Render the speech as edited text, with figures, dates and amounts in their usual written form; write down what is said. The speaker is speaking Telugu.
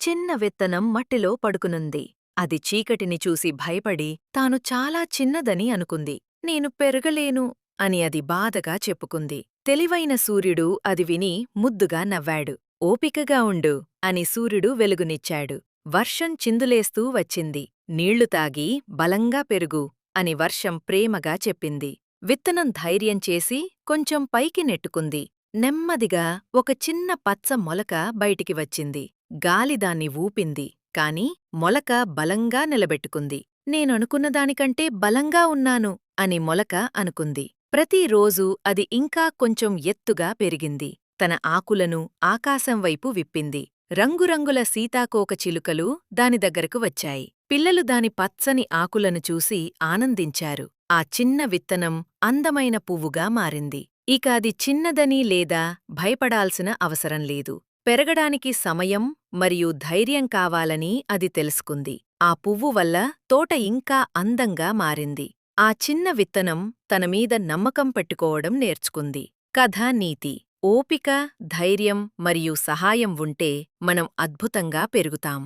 చిన్న విత్తనం మట్టిలో పడుకునుంది. అది చీకటిని చూసి భయపడి తాను చాలా చిన్నదని అనుకుంది. నేను పెరగలేను అని అది బాధగా చెప్పుకుంది. తెలివైన సూర్యుడు అది విని ముద్దుగా నవ్వాడు. ఓపికగా ఉండు అని సూర్యుడు వెలుగునిచ్చాడు. వర్షం చిందులేస్తూ వచ్చింది. నీళ్లు తాగి బలంగా పెరుగు అని వర్షం ప్రేమగా చెప్పింది. విత్తనం ధైర్యం చేసి కొంచెం పైకి నెట్టుకుంది. నెమ్మదిగా ఒక చిన్న పచ్చ మొలక బయటికి వచ్చింది. గాలి దాన్ని ఊపింది, కాని మొలక బలంగా నిలబెట్టుకుంది. నేననుకున్నదానికంటే బలంగా ఉన్నాను అని మొలక అనుకుంది. ప్రతిరోజూ అది ఇంకా కొంచెం ఎత్తుగా పెరిగింది. తన ఆకులను ఆకాశం వైపు విప్పింది. రంగురంగుల సీతాకోకచిలుకలు దాని దగ్గరకు వచ్చాయి. పిల్లలు దాని పచ్చని ఆకులను చూసి ఆనందించారు. ఆ చిన్న విత్తనం అందమైన పువ్వుగా మారింది. ఇక అది చిన్నదని లేదా భయపడాల్సిన అవసరం లేదు. పెరగడానికి సమయం మరియు ధైర్యం కావాలని అది తెలుసుకుంది. ఆ పువ్వు వల్ల తోట ఇంకా అందంగా మారింది. ఆ చిన్న విత్తనం తనమీద నమ్మకం పెట్టుకోవడం నేర్చుకుంది. కథ నీతి: ఓపిక, ధైర్యం మరియు సహాయం ఉంటే మనం అద్భుతంగా పెరుగుతాం.